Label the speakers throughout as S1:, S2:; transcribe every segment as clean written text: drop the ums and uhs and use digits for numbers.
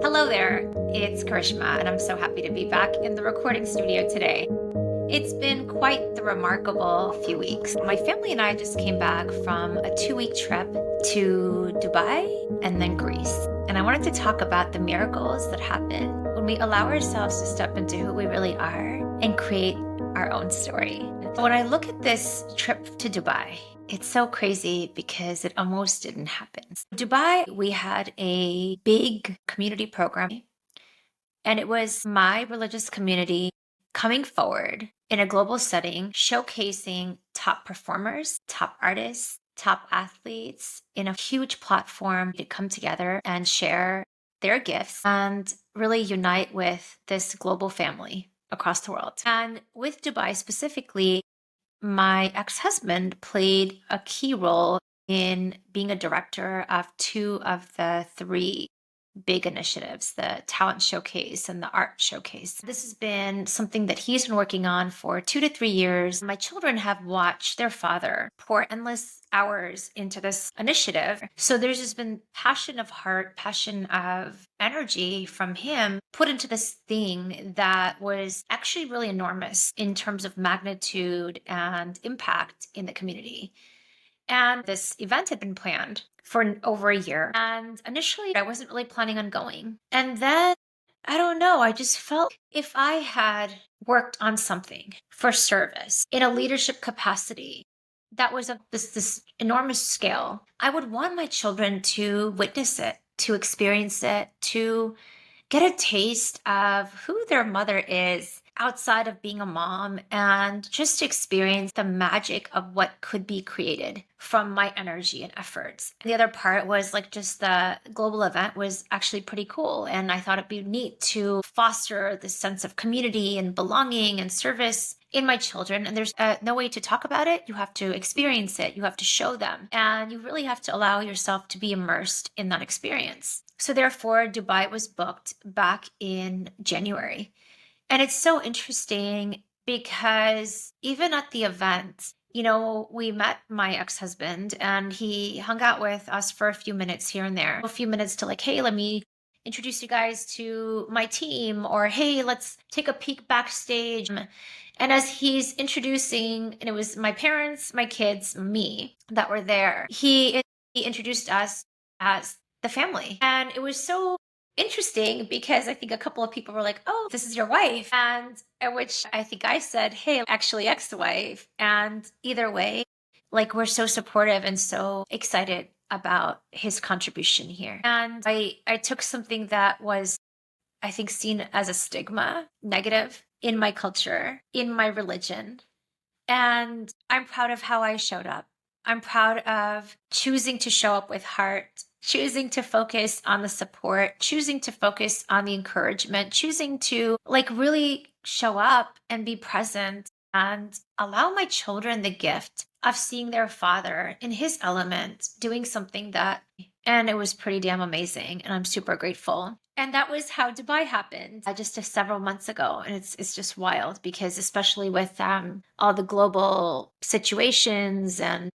S1: Hello there, it's Karishma, and I'm so happy to be back in the recording studio today. It's been quite the remarkable few weeks. My family and I just came back from a 2-week trip to Dubai and then Greece. And I wanted to talk about the miracles that happen when we allow ourselves to step into who we really are and create our own story. When I look at this trip to Dubai, it's so crazy because it almost didn't happen. Dubai, we had a big community program, and it was my religious community coming forward in a global setting, showcasing top performers, top artists, top athletes in a huge platform to come together and share their gifts and really unite with this global family across the world. And with Dubai specifically, my ex-husband played a key role in being a director of two of the three big initiatives, the talent showcase and the art showcase. This has been something that he's been working on for 2 to 3 years. My children have watched their father pour endless hours into this initiative. So there's just been passion of heart, passion of energy from him put into this thing that was actually really enormous in terms of magnitude and impact in the community. And this event had been planned for over a year. And initially, I wasn't really planning on going. And then, I don't know, I just felt if I had worked on something for service in a leadership capacity that was of this enormous scale, I would want my children to witness it, to experience it, to get a taste of who their mother is outside of being a mom and just experience the magic of what could be created from my energy and efforts. The other part was like just the global event was actually pretty cool. And I thought it'd be neat to foster this sense of community and belonging and service in my children. And there's no way to talk about it. You have to experience it. You have to show them. And you really have to allow yourself to be immersed in that experience. So therefore, Dubai was booked back in January. And it's so interesting because even at the event, we met my ex-husband and he hung out with us for a few minutes here and there, a few minutes to like, hey, let me introduce you guys to my team, or hey, let's take a peek backstage. And as he's introducing, and it was my parents, my kids, me that were there, he introduced us as the family. And it was so interesting because I think a couple of people were like, oh, this is your wife. And at which I think I said, hey, actually ex-wife. And either way, like we're so supportive and so excited about his contribution here. And I took something that was, I think, seen as a stigma, negative in my culture, in my religion. And I'm proud of how I showed up. I'm proud of choosing to show up with heart, choosing to focus on the support, choosing to focus on the encouragement, choosing to like really show up and be present and allow my children the gift of seeing their father in his element doing something that, and it was pretty damn amazing. And I'm super grateful. And that was how Dubai happened just several months ago. And it's just wild because especially with all the global situations and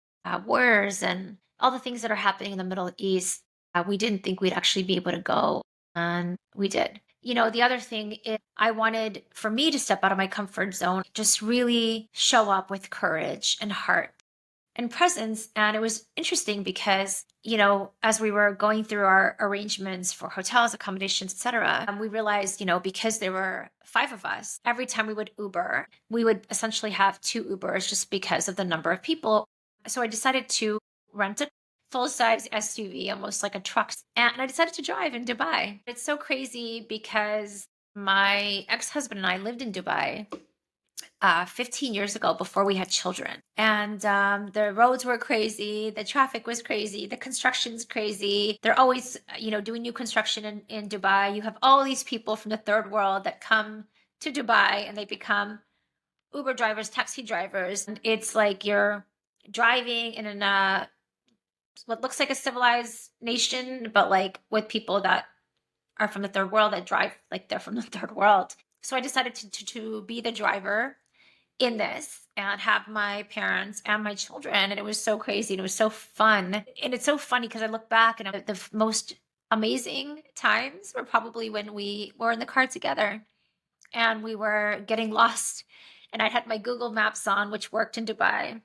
S1: wars and all the things that are happening in the Middle East, we didn't think we'd actually be able to go. And we did. The other thing is I wanted for me to step out of my comfort zone, just really show up with courage and heart and presence. And it was interesting because, as we were going through our arrangements for hotels, accommodations, etc., we realized, because there were 5 of us, every time we would Uber, we would essentially have 2 Ubers just because of the number of people. So I decided to rent a full-size SUV, almost like a truck, and I decided to drive in Dubai. It's so crazy because my ex-husband and I lived in Dubai 15 years ago before we had children. And the roads were crazy. The traffic was crazy. The construction's crazy. They're always, doing new construction in Dubai. You have all these people from the third world that come to Dubai and they become Uber drivers, taxi drivers. And it's like you're driving in what looks like a civilized nation, but like with people that are from the third world that drive like they're from the third world. So I decided to be the driver in this and have my parents and my children. And it was so crazy. And it was so fun. And it's so funny because I look back and the most amazing times were probably when we were in the car together and we were getting lost. And I had my Google Maps on, which worked in Dubai,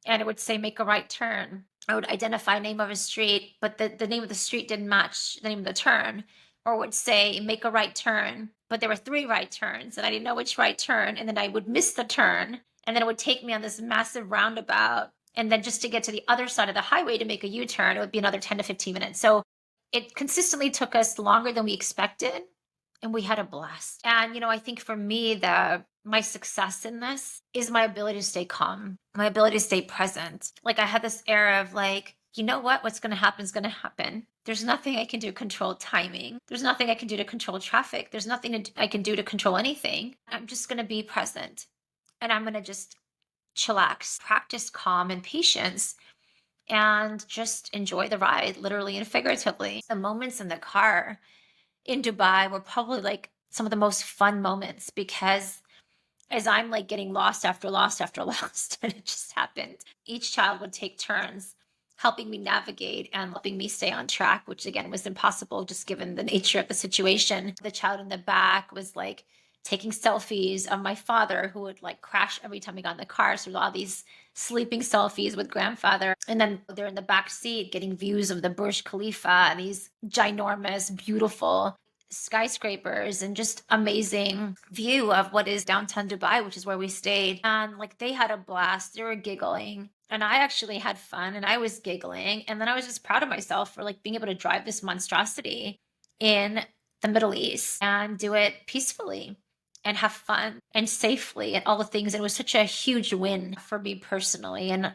S1: and it would say make a right turn. I would identify name of a street, but the name of the street didn't match the name of the turn, or would say make a right turn, but there were three right turns, and I didn't know which right turn, and then I would miss the turn, and then it would take me on this massive roundabout, and then just to get to the other side of the highway to make a U-turn, it would be another 10 to 15 minutes. So it consistently took us longer than we expected, and we had a blast. And, I think for me, my success in this is my ability to stay calm, my ability to stay present. Like I had this air of like, you know what? What's going to happen is going to happen. There's nothing I can do to control timing. There's nothing I can do to control traffic. There's nothing I can do to control anything. I'm just going to be present, and I'm going to just chillax, practice calm and patience, and just enjoy the ride, literally and figuratively. The moments in the car in Dubai were probably like some of the most fun moments, because as I'm like getting lost after lost after lost, and it just happened, each child would take turns helping me navigate and helping me stay on track, which again was impossible just given the nature of the situation. The child in the back was like taking selfies of my father, who would like crash every time we got in the car. So there's all these sleeping selfies with grandfather. And then they're in the back seat getting views of the Burj Khalifa and these ginormous, beautiful skyscrapers and just amazing view of what is downtown Dubai, which is where we stayed. And like they had a blast, they were giggling. And I actually had fun and I was giggling. And then I was just proud of myself for like being able to drive this monstrosity in the Middle East and do it peacefully and have fun and safely and all the things. It was such a huge win for me personally. And,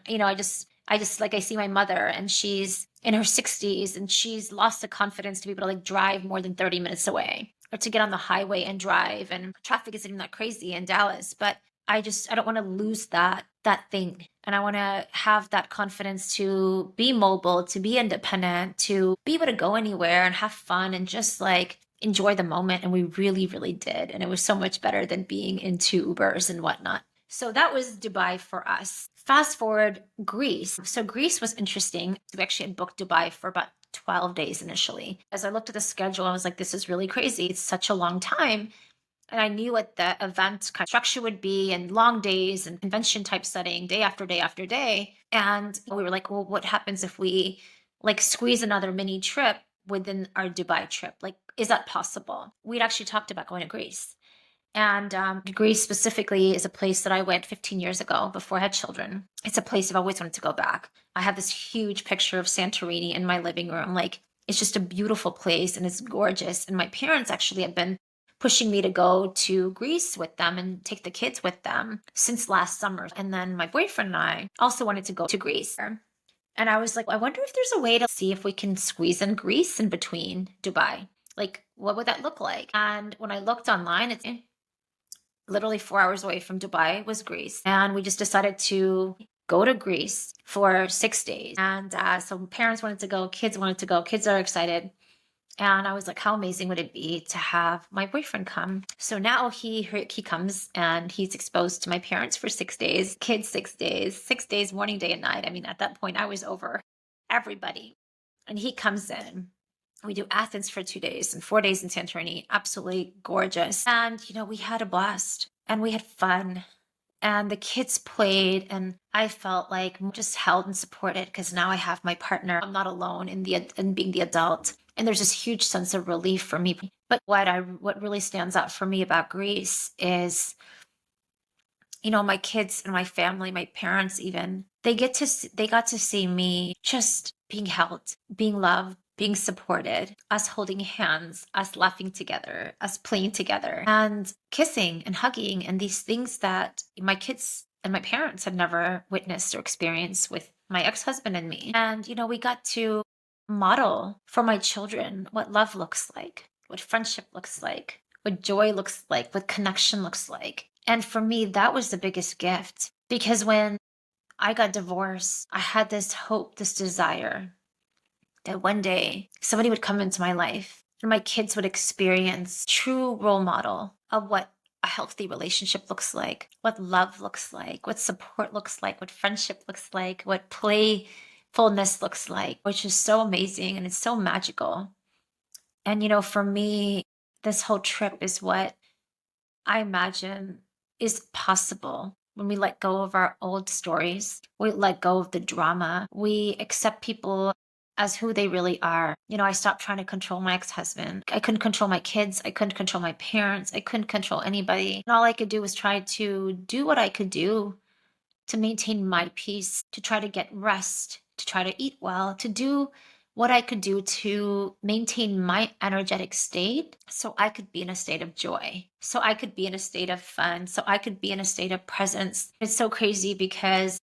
S1: I just like, I see my mother and she's in her 60s and she's lost the confidence to be able to like drive more than 30 minutes away or to get on the highway and drive. And traffic isn't even that crazy in Dallas, but I don't want to lose that thing. And I want to have that confidence to be mobile, to be independent, to be able to go anywhere and have fun and just like enjoy the moment. And we really, really did. And it was so much better than being into Ubers and whatnot. So that was Dubai for us. Fast forward, Greece. So Greece was interesting. We actually had booked Dubai for about 12 days initially. As I looked at the schedule, I was like, this is really crazy. It's such a long time. And I knew what the event kind of structure would be, and long days and convention type setting, day after day after day. And we were like, well, what happens if we like squeeze another mini trip within our Dubai trip? Like, is that possible? We'd actually talked about going to Greece. And Greece specifically is a place that I went 15 years ago before I had children. It's a place I've always wanted to go back. I have this huge picture of Santorini in my living room. Like, it's just a beautiful place and it's gorgeous. And my parents actually have been pushing me to go to Greece with them and take the kids with them since last summer. And then my boyfriend and I also wanted to go to Greece. And I was like, I wonder if there's a way to see if we can squeeze in Greece in between Dubai. Like, what would that look like? And when I looked online, it's literally 4 hours away from Dubai was Greece. And we just decided to go to Greece for 6 days. And so parents wanted to go, kids wanted to go, kids are excited. And I was like, how amazing would it be to have my boyfriend come? So now he comes and he's exposed to my parents for 6 days, kids 6 days, morning, day, and night. I mean, at that point, I was over everybody. And he comes in. We do Athens for 2 days and 4 days in Santorini. Absolutely gorgeous. And, we had a blast and we had fun. And the kids played, and I felt like just held and supported because now I have my partner. I'm not alone in being the adult. And there's this huge sense of relief for me. But what really stands out for me about Greece is, my kids and my family, my parents even, they got to see me just being held, being loved, being supported, us holding hands, us laughing together, us playing together, and kissing and hugging, and these things that my kids and my parents had never witnessed or experienced with my ex-husband and me. And, we got to model for my children what love looks like, what friendship looks like, what joy looks like, what connection looks like. And for me, that was the biggest gift, because when I got divorced, I had this hope, this desire that one day somebody would come into my life and my kids would experience true role model of what a healthy relationship looks like, what love looks like, what support looks like, what friendship looks like, what playfulness looks like, which is so amazing and it's so magical. And, for me, this whole trip is what I imagine is possible when we let go of our old stories. We let go of the drama. We accept people as who they really are. I stopped trying to control my ex husband. I couldn't control my kids. I couldn't control my parents. I couldn't control anybody. And all I could do was try to do what I could do to maintain my peace, to try to get rest, to try to eat well, to do what I could do to maintain my energetic state so I could be in a state of joy, so I could be in a state of fun, so I could be in a state of presence. It's so crazy because,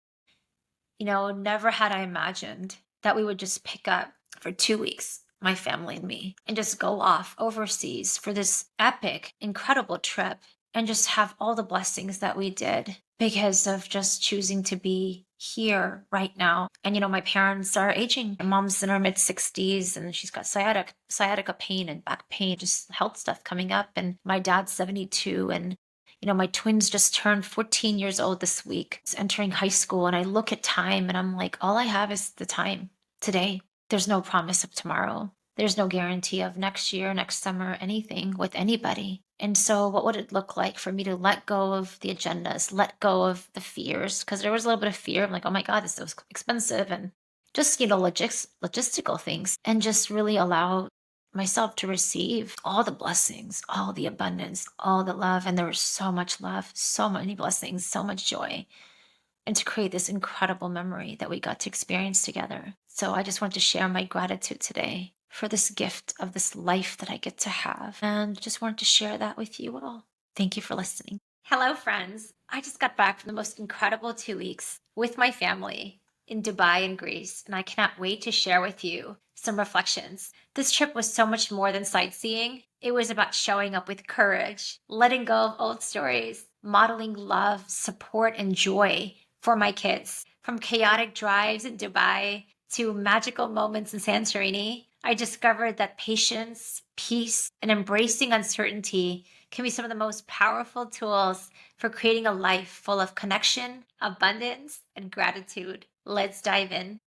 S1: never had I imagined that we would just pick up for 2 weeks, my family and me, and just go off overseas for this epic, incredible trip and just have all the blessings that we did because of just choosing to be here right now. And my parents are aging. My mom's in her mid 60s and she's got sciatica pain and back pain, just health stuff coming up. And my dad's 72 and my twins just turned 14 years old this week. It's entering high school and I look at time and I'm like, all I have is the time today. There's no promise of tomorrow. There's no guarantee of next year, next summer, anything with anybody. And so what would it look like for me to let go of the agendas, let go of the fears? Because there was a little bit of fear. I'm like, oh my God, this is so expensive. And just, logistical things and just really allow myself to receive all the blessings, all the abundance, all the love. And there was so much love, so many blessings, so much joy, and to create this incredible memory that we got to experience together. So I just want to share my gratitude today for this gift of this life that I get to have. And just wanted to share that with you all. Thank you for listening. Hello, friends. I just got back from the most incredible 2 weeks with my family in Dubai and Greece, and I cannot wait to share with you some reflections. This trip was so much more than sightseeing. It was about showing up with courage, letting go of old stories, modeling love, support, and joy for my kids. From chaotic drives in Dubai to magical moments in Santorini, I discovered that patience, peace, and embracing uncertainty can be some of the most powerful tools for creating a life full of connection, abundance, and gratitude. Let's dive in.